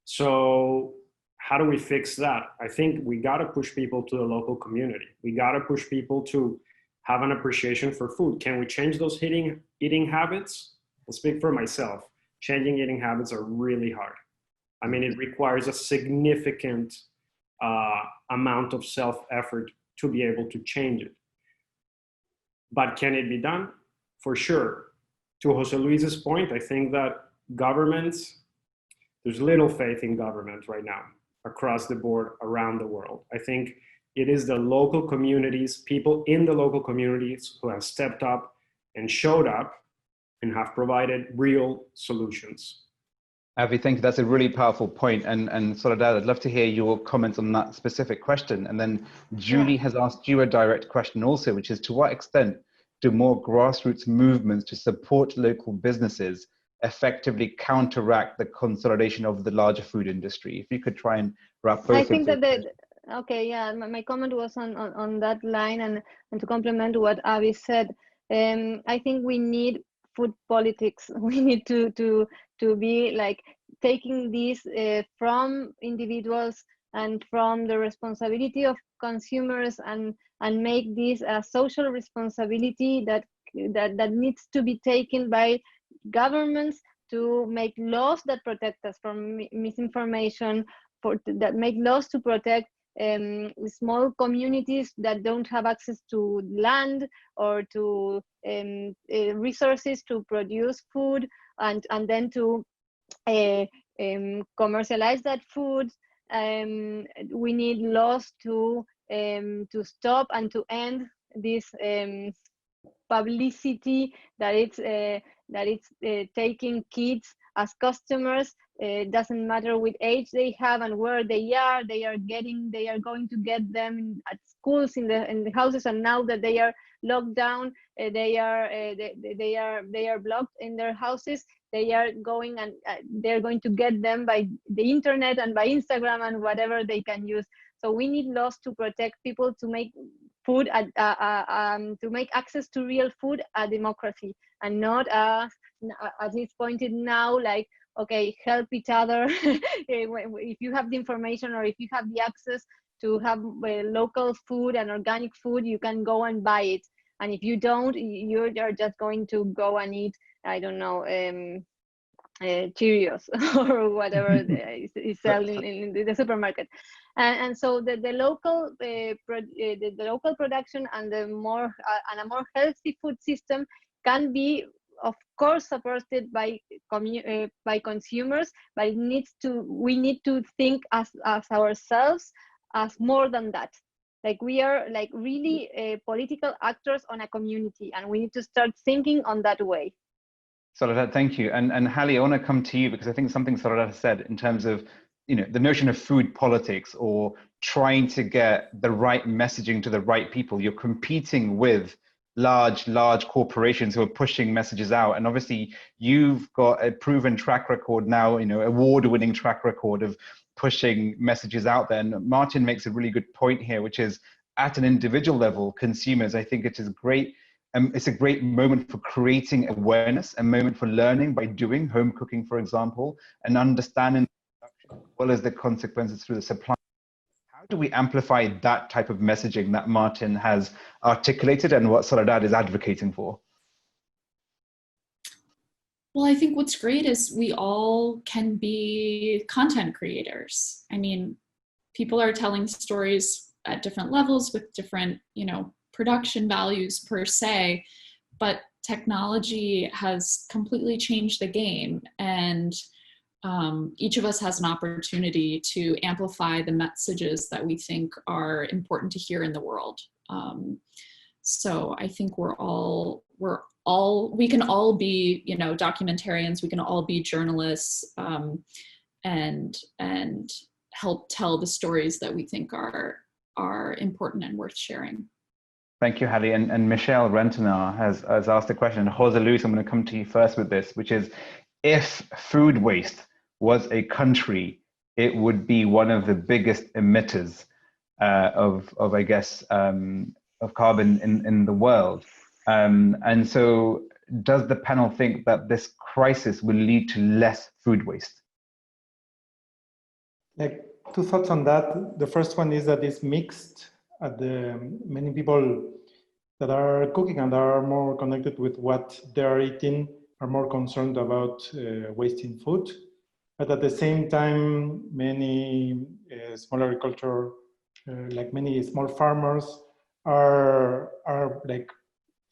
So how do we fix that? I think we got to push people to the local community. We got to push people to have an appreciation for food. Can we change those eating habits? I'll speak for myself. Changing eating habits are really hard. I mean, it requires a significant amount of self-effort to be able to change it. But can it be done? For sure. To Jose Luis's point, I think that governments, there's little faith in government right now across the board around the world. I think it is the local communities, people in the local communities who have stepped up and showed up and have provided real solutions. Avi, thank you. That's a really powerful point. And Soledad, I'd love to hear your comments on that specific question. And then Julie has asked you a direct question also, which is, to what extent do more grassroots movements to support local businesses effectively counteract the consolidation of the larger food industry? If you could try and wrap both. I think that my comment was on that line, and to complement what Avi said, I think we need food politics. We need to be like taking this from individuals and from the responsibility of consumers, and make this a social responsibility that needs to be taken by governments to make laws that protect us from misinformation, that make laws to protect small communities that don't have access to land or to resources to produce food, and then to commercialize that food. We need laws to stop and to end this publicity that it's taking kids as customers. It doesn't matter what age they have and where they are going to get them at schools, in the houses, and now that they are locked down, they are blocked in their houses. They are going and they're going to get them by the internet and by Instagram and whatever they can use. So we need laws to protect people, to make food, to make access to real food a democracy, and not as it's pointed now, like, okay, help each other. If you have the information or if you have the access to have local food and organic food, you can go and buy it. And if you don't, you're just going to go and eat, I don't know, Cheerios or whatever is selling in the supermarket. And so the local local production and a more healthy food system can be, of course, supported by consumers, but we need to think as ourselves as more than that. Like, we are like really political actors on a community, and we need to start thinking on that way. Soledad, thank you. And Hallie, I want to come to you, because I think something Soledad has said in terms of, the notion of food politics, or trying to get the right messaging to the right people. You're competing with large corporations who are pushing messages out. And obviously you've got a proven track record now, award-winning track record of pushing messages out there. And Martin makes a really good point here, which is, at an individual level, consumers, I think it is great it's a great moment for creating awareness, a moment for learning by doing home cooking, for example, and understanding as well as the consequences through the supply. How do we amplify that type of messaging that Martin has articulated and what Soledad is advocating for? Well, I think what's great is we all can be content creators. I mean, people are telling stories at different levels with different, production values per se, but technology has completely changed the game, and each of us has an opportunity to amplify the messages that we think are important to hear in the world. So I think we can all be, documentarians, we can all be journalists, and help tell the stories that we think are important and worth sharing. Thank you, Hallie. And Michelle Rentenar has asked a question. Jose Luis, I'm going to come to you first with this, which is, if food waste was a country, it would be one of the biggest emitters of carbon in the world. And so does the panel think that this crisis will lead to less food waste? Like, two thoughts on that. The first one is that it's mixed. Many people that are cooking and are more connected with what they're eating are more concerned about wasting food. But at the same time, many small agriculture, like many small farmers, are like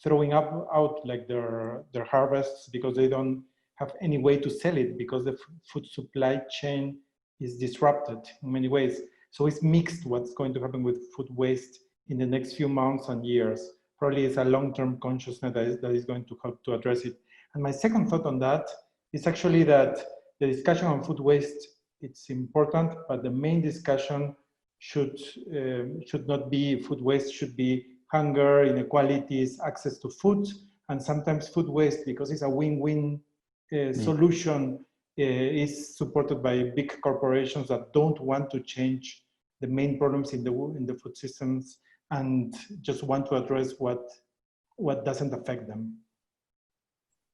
throwing out like their harvests because they don't have any way to sell it, because the food supply chain is disrupted in many ways. So it's mixed what's going to happen with food waste in the next few months and years. Probably it's a long-term consciousness that is going to help to address it. And my second thought on that is actually that the discussion on food waste, it's important, but the main discussion should not be food waste, should be hunger, inequalities, access to food, and sometimes food waste, because it's a win-win solution, is supported by big corporations that don't want to change the main problems in the food systems and just want to address what doesn't affect them.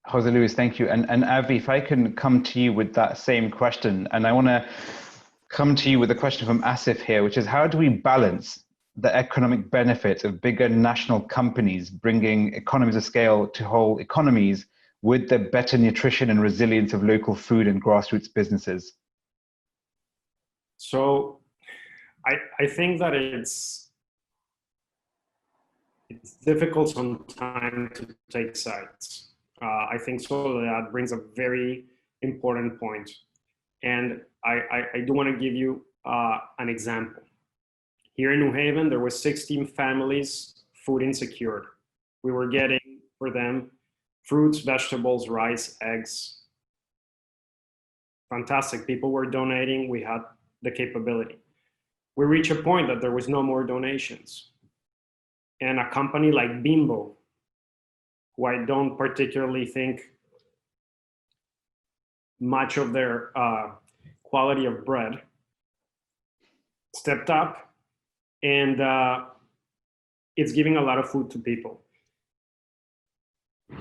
Jose Luis, thank you. And Avi, if I can come to you with that same question, and I want to come to you with a question from Asif here, which is, how do we balance the economic benefits of bigger national companies bringing economies of scale to whole economies with the better nutrition and resilience of local food and grassroots businesses? So I think that it's difficult sometimes to take sides. I think Soledad brings a very important point. And I do want to give you an example. Here in New Haven, there were 16 families food insecure. We were getting for them fruits, vegetables, rice, eggs. Fantastic. People were donating. We had the capability. We reached a point that there was no more donations. And a company like Bimbo, who I don't particularly think much of their quality of bread, stepped up, and it's giving a lot of food to people.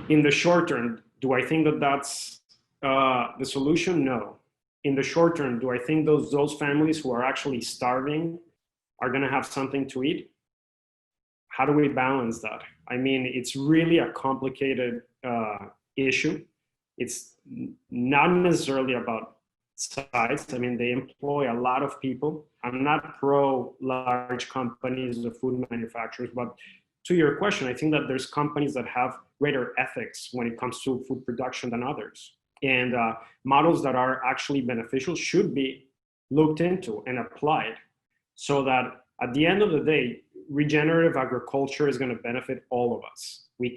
In the short term, do I think that that's the solution? No. In the short term, do I think those families who are actually starving are going to have something to eat? How do we balance that? I mean, it's really a complicated issue. It's not necessarily about size. I mean, they employ a lot of people. I'm not pro large companies, the food manufacturers, but to your question, I think that there's companies that have greater ethics when it comes to food production than others. And models that are actually beneficial should be looked into and applied so that at the end of the day, regenerative agriculture is going to benefit all of us. We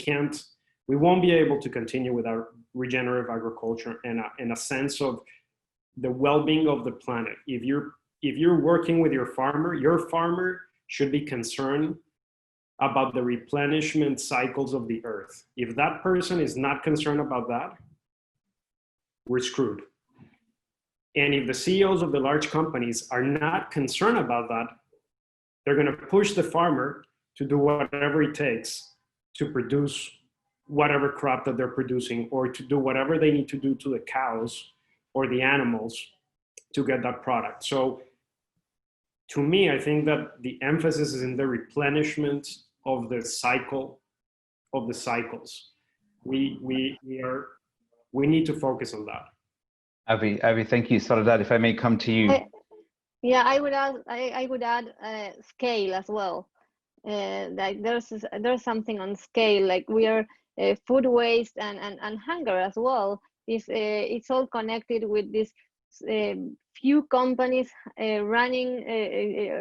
won't be able to continue without regenerative agriculture and a sense of the well-being of the planet. If you're working with your farmer should be concerned about the replenishment cycles of the earth. If that person is not concerned about that, we're screwed. And if the CEOs of the large companies are not concerned about that, they're going to push the farmer to do whatever it takes to produce whatever crop that they're producing, or to do whatever they need to do to the cows or the animals to get that product. So to me, I think that the emphasis is in the replenishment of the cycle of the cycles. We need to focus on that. Avi, thank you. Soledad, if I may come to you. Yeah, I would add scale as well. Like there's something on scale, like we are food waste and hunger as well. It's all connected with this few companies running,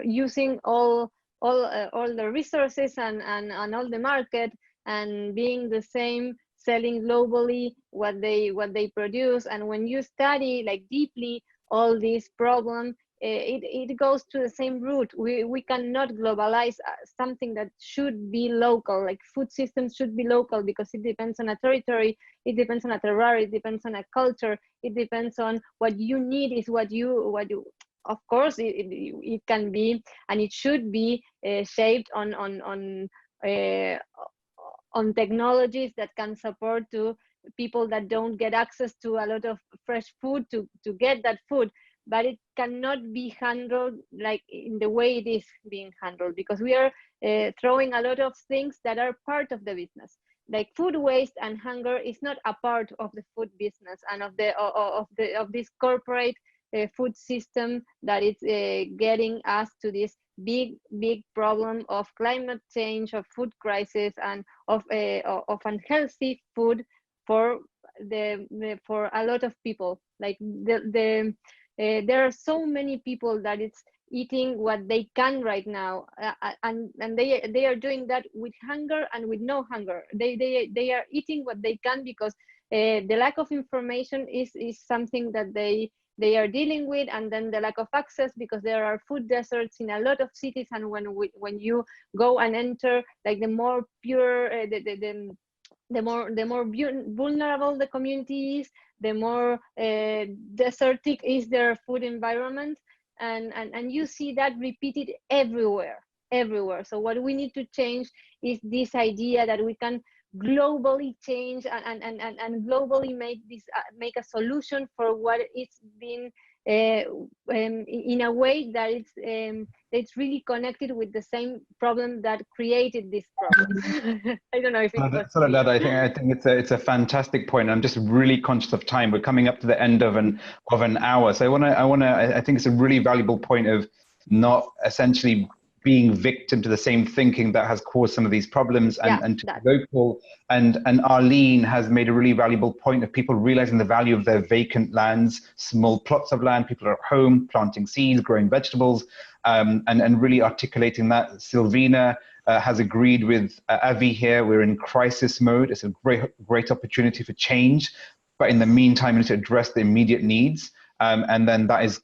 using all the resources and all the market, and being the same, selling globally what they produce. And when you study like deeply all these problems, it goes to the same root. We cannot globalize something that should be local. Like food systems should be local, because it depends on a territory, it depends on a terroir, it depends on a culture, it depends on what you need is what you of course it can be, and it should be shaped on technologies that can support to people that don't get access to a lot of fresh food to get that food. But it cannot be handled like in the way it is being handled, because we are throwing a lot of things that are part of the business. Like food waste and hunger is not a part of the food business and of this corporate food system that is getting us to this big problem of climate change, of food crisis, and of unhealthy food for a lot of people. Like there are so many people that it's eating what they can right now, and they are doing that with hunger and with no hunger. They are eating what they can because the lack of information is something that they are dealing with, and then the lack of access, because there are food deserts in a lot of cities. And when you go and enter like the more pure the more vulnerable the community is, the more desertic is their food environment, and you see that repeated everywhere. So what we need to change is this idea that we can globally change and globally make a solution for what it's been in a way that it's really connected with the same problem that created this problem. I don't know if it was Soledad, I think it's a fantastic point. I'm just really conscious of time. We're coming up to the end of an hour, so I think it's a really valuable point of not essentially being victim to the same thinking that has caused some of these problems, and to local. And Arlene has made a really valuable point of people realizing the value of their vacant lands, small plots of land. People are at home planting seeds, growing vegetables, and really articulating that. Silvina has agreed with Avi here. We're in crisis mode. It's a great opportunity for change, but in the meantime, we need to address the immediate needs, and then that is,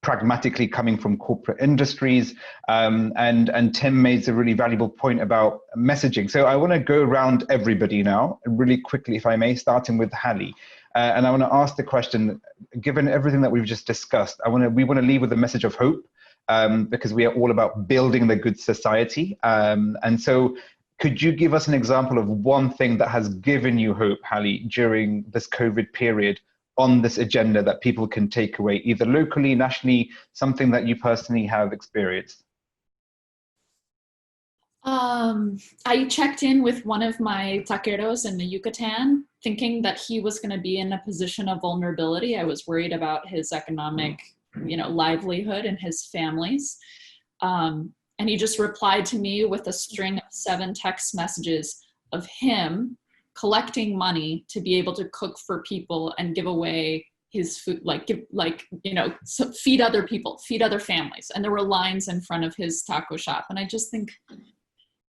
pragmatically coming from corporate industries. And Tim made a really valuable point about messaging. So I want to go around everybody now, really quickly, if I may, starting with Hallie. And I want to ask the question, given everything that we've just discussed, we want to leave with a message of hope, because we are all about building the good society. And so could you give us an example of one thing that has given you hope, Hallie, during this COVID period, on this agenda, that people can take away, either locally, nationally, something that you personally have experienced? I checked in with one of my taqueros in the Yucatan, thinking that he was going to be in a position of vulnerability. I was worried about his economic, livelihood and his family's. And he just replied to me with a string of 7 text messages of him collecting money to be able to cook for people and give away his food, so feed other people, feed other families. And there were lines in front of his taco shop. And I just think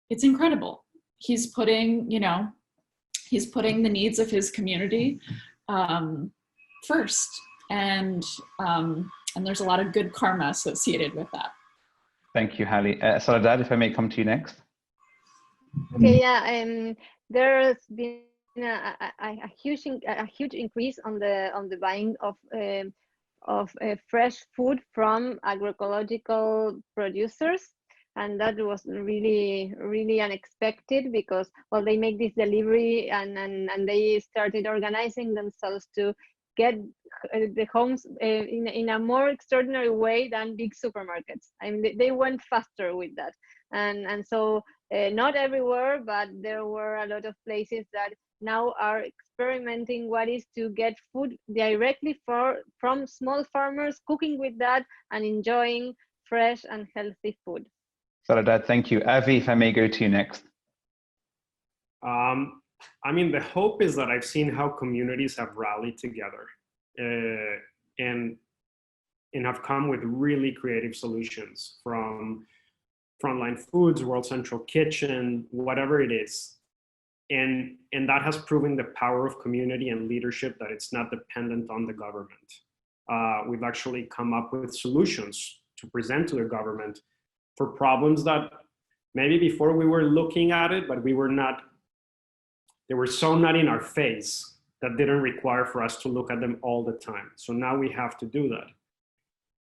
it's incredible. He's putting the needs of his community first. And there's a lot of good karma associated with that. Thank you, Hallie. Soledad, if I may come to you next. Okay, yeah. There's been a huge increase on the buying of fresh food from agroecological producers. And that was really, really unexpected because, well, they make this delivery and they started organizing themselves to get the homes in a more extraordinary way than big supermarkets. I mean, they went faster with that. And so not everywhere, but there were a lot of places that now are experimenting what is to get food directly from small farmers, cooking with that and enjoying fresh and healthy food. Soledad, thank you. Avi, if I may go to you next. I mean, the hope is that I've seen how communities have rallied together and have come with really creative solutions, from Frontline Foods, World Central Kitchen, whatever it is. And that has proven the power of community and leadership, that it's not dependent on the government. We've actually come up with solutions to present to the government for problems that maybe before we were looking at it, but they were so not in our face that didn't require for us to look at them all the time. So now we have to do that.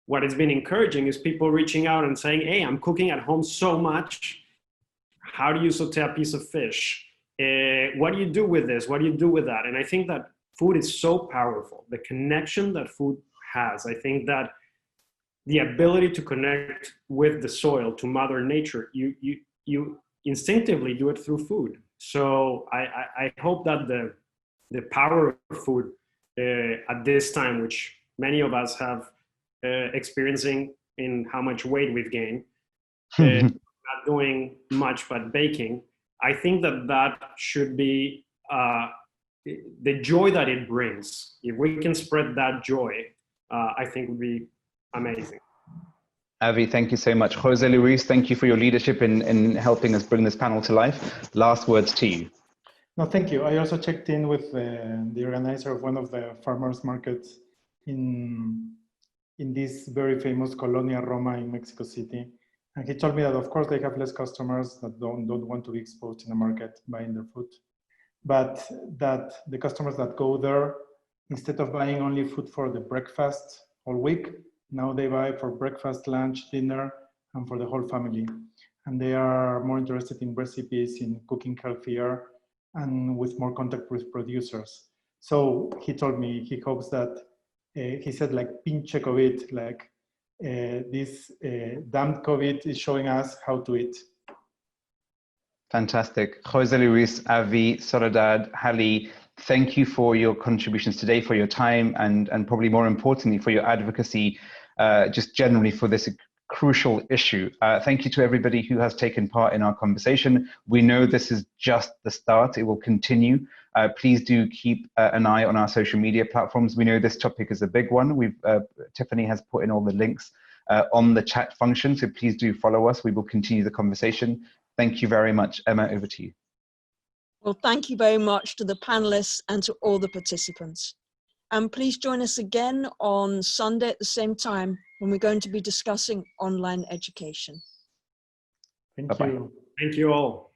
What has been encouraging is people reaching out and saying, hey, I'm cooking at home so much. How do you saute a piece of fish? What do you do with this? What do you do with that? And I think that food is so powerful. The connection that food has, I think that the ability to connect with the soil, to Mother Nature, you instinctively do it through food. So I hope that the power of food at this time, which many of us have experiencing in how much weight we've gained, not doing much but baking, I think that should be the joy that it brings. If we can spread that joy, I think would be amazing. Avi, thank you so much. Jose Luis, thank you for your leadership in helping us bring this panel to life. Last words to you. No, thank you. I also checked in with the organizer of one of the farmers markets in this very famous Colonia Roma in Mexico City. And he told me that of course they have less customers that don't want to be exposed in the market buying their food, but that the customers that go there, instead of buying only food for the breakfast all week, now they buy for breakfast, lunch, dinner, and for the whole family. And they are more interested in recipes, in cooking healthier, and with more contact with producers. So he told me he hopes that, he said like pinche COVID, like this damned COVID is showing us how to eat. Fantastic. Jose Luis, Avi, Soledad, Hallie, thank you for your contributions today, for your time, and probably more importantly, for your advocacy, just generally for this crucial issue. Thank you to everybody who has taken part in our conversation. We know this is just the start. It will continue. Please do keep an eye on our social media platforms. We know this topic is a big one. Tiffany has put in all the links on the chat function, so please do follow us. We will continue the conversation. Thank you very much. Emma, over to you. Well, thank you very much to the panelists and to all the participants. And please join us again on Sunday at the same time when we're going to be discussing online education. Thank Bye-bye. you. Thank you all.